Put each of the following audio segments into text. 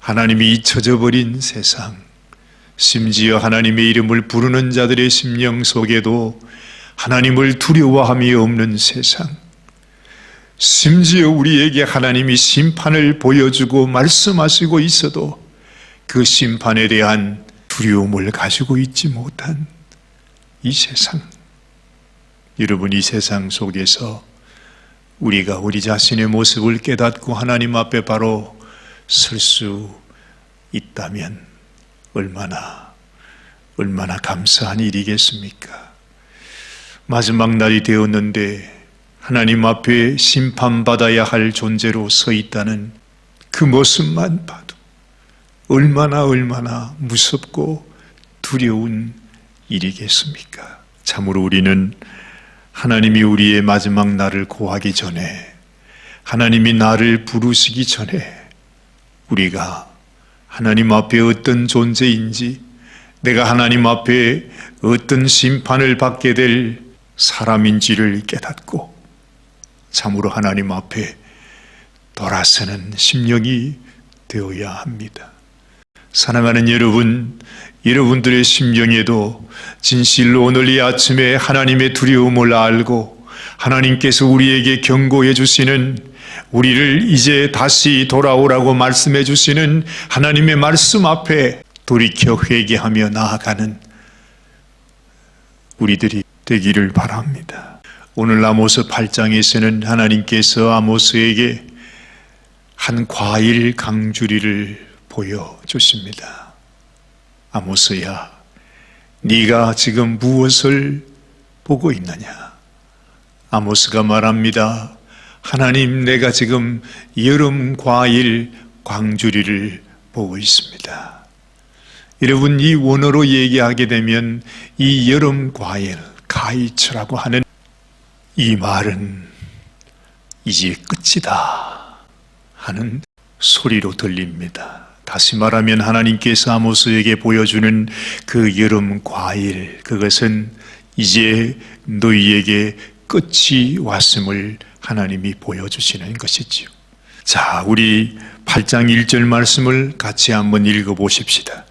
하나님이 잊혀져 버린 세상, 심지어 하나님의 이름을 부르는 자들의 심령 속에도 하나님을 두려워함이 없는 세상, 심지어 우리에게 하나님이 심판을 보여주고 말씀하시고 있어도 그 심판에 대한 두려움을 가지고 있지 못한 이 세상, 여러분, 이 세상 속에서 우리가 우리 자신의 모습을 깨닫고 하나님 앞에 바로 설 수 있다면 얼마나 감사한 일이겠습니까? 마지막 날이 되었는데 하나님 앞에 심판받아야 할 존재로 서 있다는 그 모습만 봐도 얼마나 무섭고 두려운 일이겠습니까? 참으로 우리는 하나님이 우리의 마지막 날을 고하기 전에, 하나님이 나를 부르시기 전에 우리가 하나님 앞에 어떤 존재인지, 내가 하나님 앞에 어떤 심판을 받게 될 사람인지를 깨닫고 참으로 하나님 앞에 돌아서는 심령이 되어야 합니다. 사랑하는 여러분, 여러분들의 심령에도 진실로 오늘 이 아침에 하나님의 두려움을 알고 하나님께서 우리에게 경고해 주시는, 우리를 이제 다시 돌아오라고 말씀해 주시는 하나님의 말씀 앞에 돌이켜 회개하며 나아가는 우리들이 되기를 바랍니다. 오늘 아모스 8장에서는 하나님께서 아모스에게 한 과일 강주리를 보여주십니다. 아모스야, 네가 지금 무엇을 보고 있느냐? 아모스가 말합니다. 하나님, 내가 지금 여름 과일 광주리를 보고 있습니다. 여러분, 이 원어로 얘기하게 되면 이 여름 과일, 가이츠라고 하는 이 말은 이제 끝이다 하는 소리로 들립니다. 다시 말하면 하나님께서 아모스에게 보여주는 그 여름 과일, 그것은 이제 너희에게 끝이 왔음을 하나님이 보여주시는 것이지요. 자, 우리 8장 1절 말씀을 같이 한번 읽어보십시다.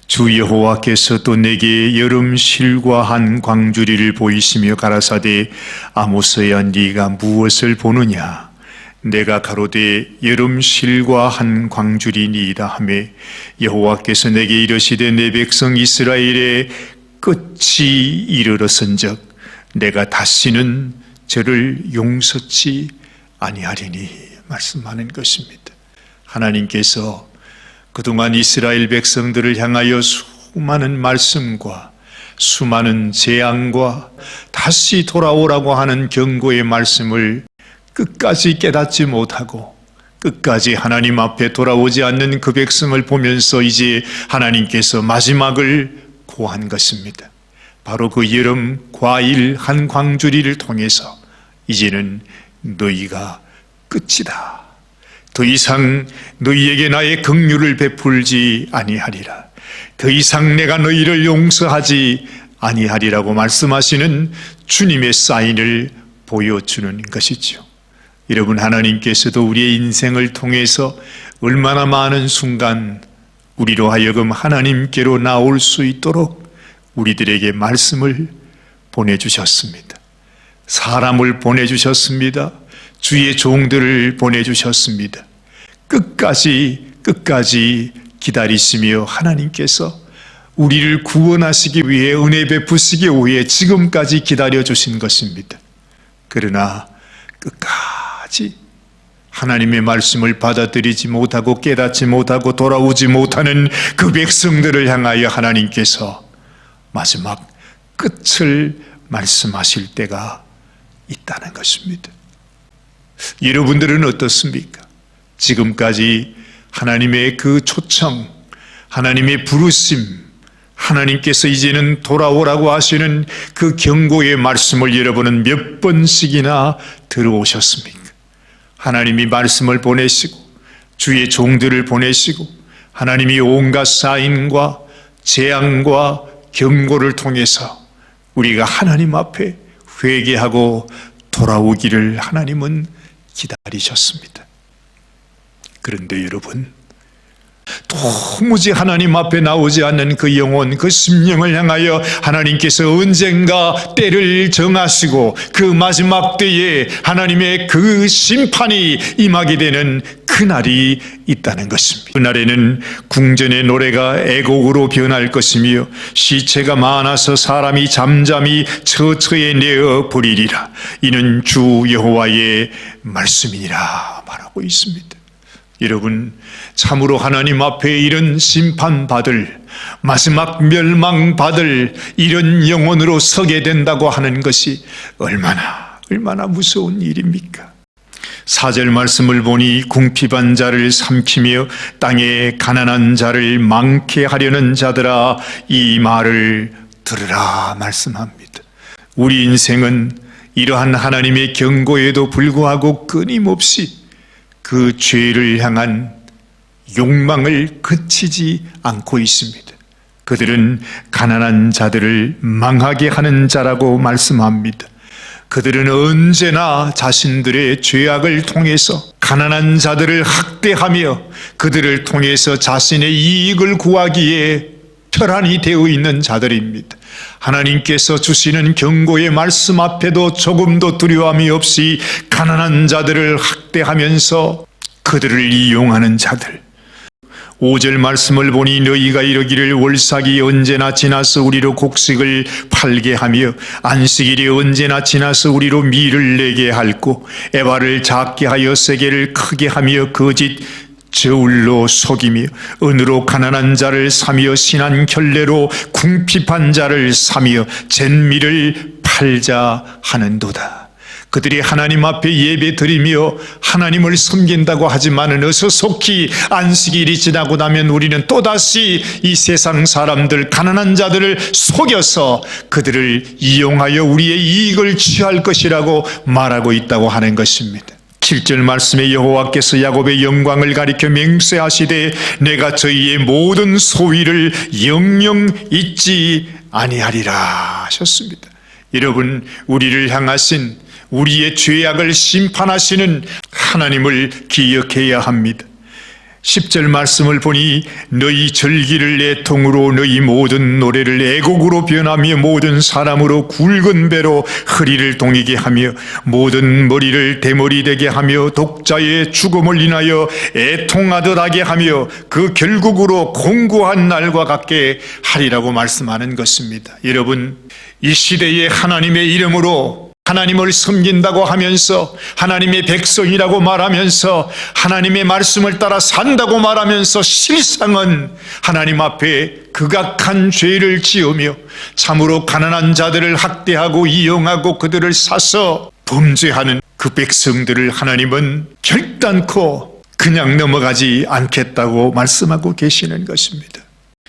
주 여호와께서 또 내게 여름 실과 한 광주리를 보이시며 가라사대, 아모스야, 네가 무엇을 보느냐? 내가 가로되 여름 실과 한 광주리니이다 하매, 여호와께서 내게 이르시되 내 백성 이스라엘의 끝이 이르렀은즉 내가 다시는 저를 용서치 아니하리니 말씀하는 것입니다. 하나님께서 그동안 이스라엘 백성들을 향하여 수많은 말씀과 수많은 재앙과 다시 돌아오라고 하는 경고의 말씀을 끝까지 깨닫지 못하고 끝까지 하나님 앞에 돌아오지 않는 그 백성을 보면서 이제 하나님께서 마지막을 고한 것입니다. 바로 그 여름 과일 한 광주리를 통해서 이제는 너희가 끝이다. 더 이상 너희에게 나의 긍휼을 베풀지 아니하리라. 더 이상 내가 너희를 용서하지 아니하리라고 말씀하시는 주님의 사인을 보여주는 것이죠. 여러분, 하나님께서도 우리의 인생을 통해서 얼마나 많은 순간 우리로 하여금 하나님께로 나올 수 있도록 우리들에게 말씀을 보내주셨습니다. 사람을 보내주셨습니다. 주의 종들을 보내주셨습니다. 끝까지 기다리시며 하나님께서 우리를 구원하시기 위해, 은혜 베푸시기 위해 지금까지 기다려주신 것입니다. 그러나 끝까지 하나님의 말씀을 받아들이지 못하고 깨닫지 못하고 돌아오지 못하는 그 백성들을 향하여 하나님께서 마지막 끝을 말씀하실 때가 있다는 것입니다. 여러분들은 어떻습니까? 지금까지 하나님의 그 초청, 하나님의 부르심, 하나님께서 이제는 돌아오라고 하시는 그 경고의 말씀을 여러분은 몇 번씩이나 들어오셨습니까? 하나님이 말씀을 보내시고 주의 종들을 보내시고 하나님이 온갖 사인과 재앙과 경고를 통해서 우리가 하나님 앞에 회개하고 돌아오기를 하나님은 기다리셨습니다. 그런데 여러분, 도무지 하나님 앞에 나오지 않는 그 영혼, 그 심령을 향하여 하나님께서 언젠가 때를 정하시고 그 마지막 때에 하나님의 그 심판이 임하게 되는 그날이 있다는 것입니다. 그날에는 궁전의 노래가 애곡으로 변할 것이며 시체가 많아서 사람이 잠잠히 처처에 내어 버리리라. 이는 주 여호와의 말씀이니라 말하고 있습니다. 여러분, 참으로 하나님 앞에 이런 심판받을, 마지막 멸망받을 이런 영혼으로 서게 된다고 하는 것이 얼마나 무서운 일입니까? 4절 말씀을 보니 궁핍한 자를 삼키며 땅에 가난한 자를 많게 하려는 자들아 이 말을 들으라 말씀합니다. 우리 인생은 이러한 하나님의 경고에도 불구하고 끊임없이 그 죄를 향한 욕망을 그치지 않고 있습니다. 그들은 가난한 자들을 망하게 하는 자라고 말씀합니다. 그들은 언제나 자신들의 죄악을 통해서 가난한 자들을 학대하며 그들을 통해서 자신의 이익을 구하기에 혈안이 되어 있는 자들입니다. 하나님께서 주시는 경고의 말씀 앞에도 조금도 두려움이 없이 가난한 자들을 학대하면서 그들을 이용하는 자들. 5절 말씀을 보니 너희가 이르기를 월삭이 언제나 지나서 우리로 곡식을 팔게 하며 안식일이 언제나 지나서 우리로 밀을 내게 할고 에바를 작게 하여 세게를 크게 하며 거짓 저울로 속이며 은으로 가난한 자를 사며 신한 결례로 궁핍한 자를 사며 잿밀을 팔자 하는도다. 그들이 하나님 앞에 예배 드리며 하나님을 섬긴다고 하지만은 어서 속히 안식일이 지나고 나면 우리는 또다시 이 세상 사람들 가난한 자들을 속여서 그들을 이용하여 우리의 이익을 취할 것이라고 말하고 있다고 하는 것입니다. 7절 말씀에 여호와께서 야곱의 영광을 가리켜 맹세하시되 내가 저희의 모든 소위를 영영 잊지 아니하리라 하셨습니다. 여러분, 우리를 향하신 우리의 죄악을 심판하시는 하나님을 기억해야 합니다. 10절 말씀을 보니 너희 절기를 애통으로 너희 모든 노래를 애곡으로 변하며 모든 사람으로 굵은 배로 허리를 동이게 하며 모든 머리를 대머리 되게 하며 독자의 죽음을 인하여 애통하듯 하게 하며 그 결국으로 공고한 날과 같게 하리라고 말씀하는 것입니다. 여러분, 이 시대에 하나님의 이름으로 하나님을 섬긴다고 하면서 하나님의 백성이라고 말하면서 하나님의 말씀을 따라 산다고 말하면서 실상은 하나님 앞에 극악한 죄를 지으며 참으로 가난한 자들을 학대하고 이용하고 그들을 사서 범죄하는 그 백성들을 하나님은 결단코 그냥 넘어가지 않겠다고 말씀하고 계시는 것입니다.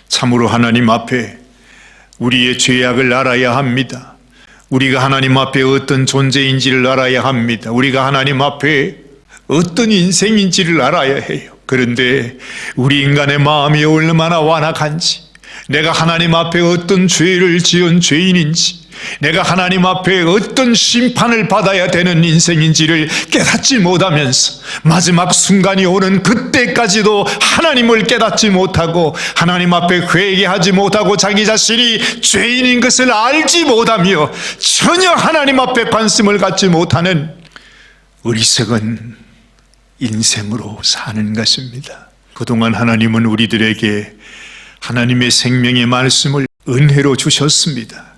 참으로 하나님 앞에 우리의 죄악을 알아야 합니다. 우리가 하나님 앞에 어떤 존재인지를 알아야 합니다. 우리가 하나님 앞에 어떤 인생인지를 알아야 해요. 그런데 우리 인간의 마음이 얼마나 완악한지, 내가 하나님 앞에 어떤 죄를 지은 죄인인지, 내가 하나님 앞에 어떤 심판을 받아야 되는 인생인지를 깨닫지 못하면서 마지막 순간이 오는 그때까지도 하나님을 깨닫지 못하고 하나님 앞에 회개하지 못하고 자기 자신이 죄인인 것을 알지 못하며 전혀 하나님 앞에 관심을 갖지 못하는 어리석은 인생으로 사는 것입니다. 그동안 하나님은 우리들에게 하나님의 생명의 말씀을 은혜로 주셨습니다.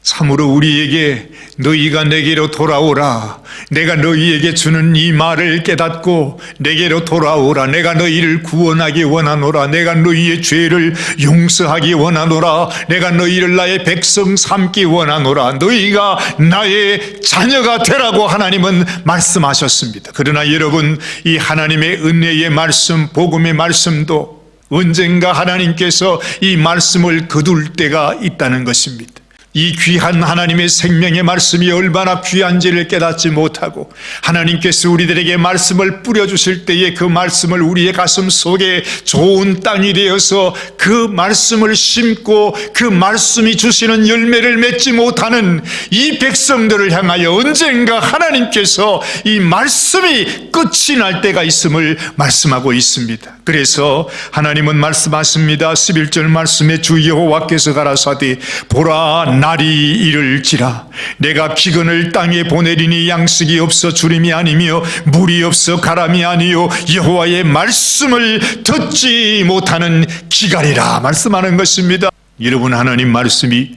참으로 우리에게 너희가 내게로 돌아오라, 내가 너희에게 주는 이 말을 깨닫고 내게로 돌아오라, 내가 너희를 구원하기 원하노라, 내가 너희의 죄를 용서하기 원하노라, 내가 너희를 나의 백성 삼기 원하노라, 너희가 나의 자녀가 되라고 하나님은 말씀하셨습니다. 그러나 여러분, 이 하나님의 은혜의 말씀, 복음의 말씀도 언젠가 하나님께서 이 말씀을 거둘 때가 있다는 것입니다. 이 귀한 하나님의 생명의 말씀이 얼마나 귀한지를 깨닫지 못하고 하나님께서 우리들에게 말씀을 뿌려주실 때에 그 말씀을 우리의 가슴 속에 좋은 땅이 되어서 그 말씀을 심고 그 말씀이 주시는 열매를 맺지 못하는 이 백성들을 향하여 언젠가 하나님께서 이 말씀이 끝이 날 때가 있음을 말씀하고 있습니다. 그래서 하나님은 말씀하십니다. 11절 말씀에 주 여호와께서 가라사대 보라 날이 이를지라 내가 기근을 땅에 보내리니 양식이 없어 주림이 아니며 물이 없어 가람이 아니요 여호와의 말씀을 듣지 못하는 기갈이라 말씀하는 것입니다. 여러분, 하나님 말씀이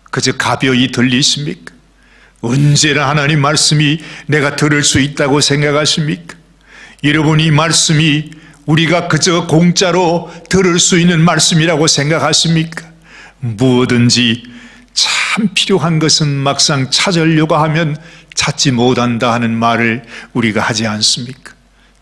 그저 가벼이 들리십니까? 언제나 하나님 말씀이 내가 들을 수 있다고 생각하십니까? 여러분, 이 말씀이 우리가 그저 공짜로 들을 수 있는 말씀이라고 생각하십니까? 무엇든지 참 필요한 것은 막상 찾으려고 하면 찾지 못한다 하는 말을 우리가 하지 않습니까?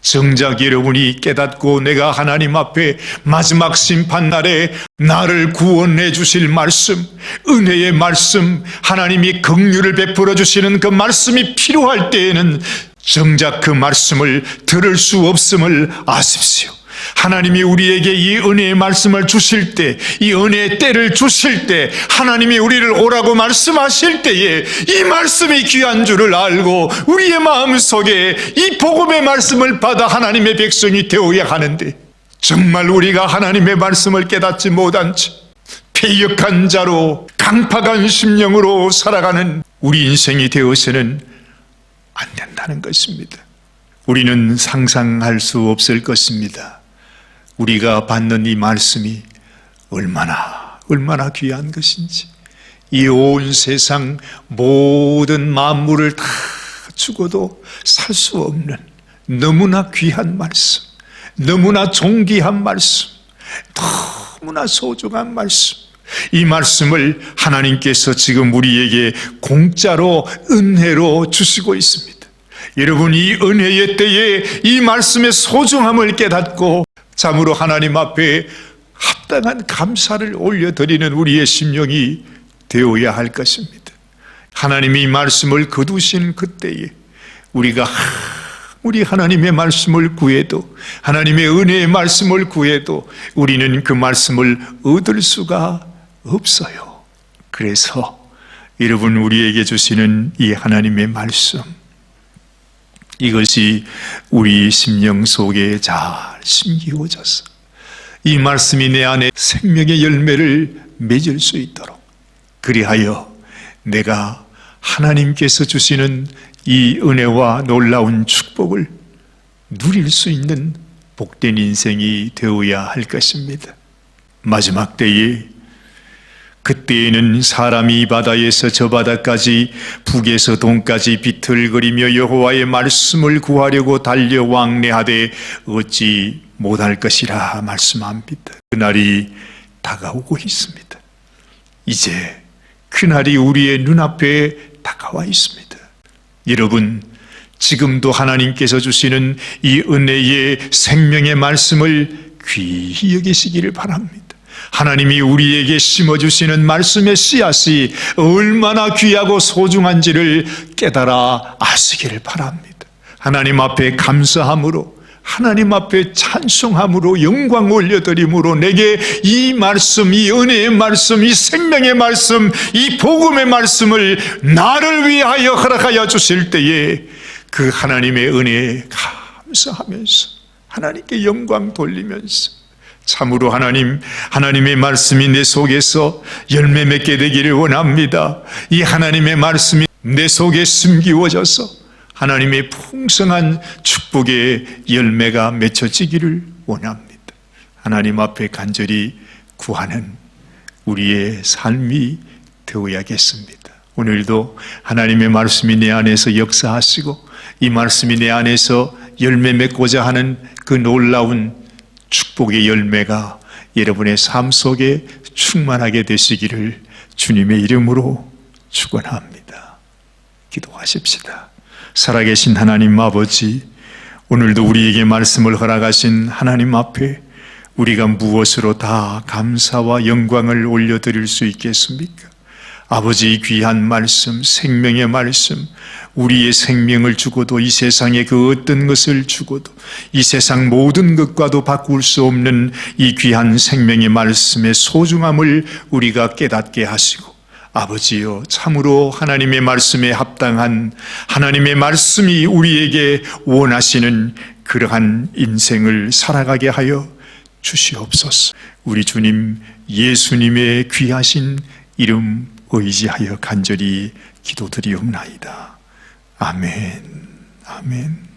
정작 여러분이 깨닫고 내가 하나님 앞에 마지막 심판날에 나를 구원해 주실 말씀, 은혜의 말씀, 하나님이 긍휼을 베풀어 주시는 그 말씀이 필요할 때에는 정작 그 말씀을 들을 수 없음을 아십시오. 하나님이 우리에게 이 은혜의 말씀을 주실 때, 이 은혜의 때를 주실 때, 하나님이 우리를 오라고 말씀하실 때에 이 말씀이 귀한 줄을 알고 우리의 마음속에 이 복음의 말씀을 받아 하나님의 백성이 되어야 하는데, 정말 우리가 하나님의 말씀을 깨닫지 못한 채 패역한 자로 강팍한 심령으로 살아가는 우리 인생이 되어서는 안 된다는 것입니다. 우리는 상상할 수 없을 것입니다. 우리가 받는 이 말씀이 얼마나 귀한 것인지, 이 온 세상 모든 만물을 다 주고도 살 수 없는 너무나 귀한 말씀, 너무나 존귀한 말씀, 너무나 소중한 말씀, 이 말씀을 하나님께서 지금 우리에게 공짜로 은혜로 주시고 있습니다. 여러분, 이 은혜의 때에 이 말씀의 소중함을 깨닫고 참으로 하나님 앞에 합당한 감사를 올려드리는 우리의 심령이 되어야 할 것입니다. 하나님이 이 말씀을 거두신 그때에 우리가 우리 하나님의 말씀을 구해도, 하나님의 은혜의 말씀을 구해도 우리는 그 말씀을 얻을 수가 없어요. 그래서 여러분, 우리에게 주시는 이 하나님의 말씀, 이것이 우리 심령 속에 잘 심기워져서 이 말씀이 내 안에 생명의 열매를 맺을 수 있도록, 그리하여 내가 하나님께서 주시는 이 은혜와 놀라운 축복을 누릴 수 있는 복된 인생이 되어야 할 것입니다. 마지막 때에, 그때에는 사람이 이 바다에서 저 바다까지, 북에서 동까지 비틀거리며 여호와의 말씀을 구하려고 달려 왕래하되 얻지 못할 것이라 말씀합니다. 그날이 다가오고 있습니다. 이제 그날이 우리의 눈앞에 다가와 있습니다. 여러분, 지금도 하나님께서 주시는 이 은혜의 생명의 말씀을 귀히 여기시기를 바랍니다. 하나님이 우리에게 심어주시는 말씀의 씨앗이 얼마나 귀하고 소중한지를 깨달아 아시기를 바랍니다. 하나님 앞에 감사함으로, 하나님 앞에 찬송함으로, 영광 올려드림으로 내게 이 말씀, 이 은혜의 말씀, 이 생명의 말씀, 이 복음의 말씀을 나를 위하여 허락하여 주실 때에 그 하나님의 은혜에 감사하면서 하나님께 영광 돌리면서 참으로 하나님의 말씀이 내 속에서 열매 맺게 되기를 원합니다. 이 하나님의 말씀이 내 속에 심기워져서 하나님의 풍성한 축복의 열매가 맺혀지기를 원합니다. 하나님 앞에 간절히 구하는 우리의 삶이 되어야겠습니다. 오늘도 하나님의 말씀이 내 안에서 역사하시고 이 말씀이 내 안에서 열매 맺고자 하는 그 놀라운 축복의 열매가 여러분의 삶 속에 충만하게 되시기를 주님의 이름으로 축원합니다. 기도하십시다. 살아계신 하나님 아버지, 오늘도 우리에게 말씀을 허락하신 하나님 앞에 우리가 무엇으로 다 감사와 영광을 올려드릴 수 있겠습니까? 아버지, 귀한 말씀, 생명의 말씀, 우리의 생명을 주고도 이 세상의 그 어떤 것을 주고도 이 세상 모든 것과도 바꿀 수 없는 이 귀한 생명의 말씀의 소중함을 우리가 깨닫게 하시고, 아버지여, 참으로 하나님의 말씀에 합당한, 하나님의 말씀이 우리에게 원하시는 그러한 인생을 살아가게 하여 주시옵소서. 우리 주님 예수님의 귀하신 이름 의지하여 간절히 기도드리옵나이다. 아멘. 아멘.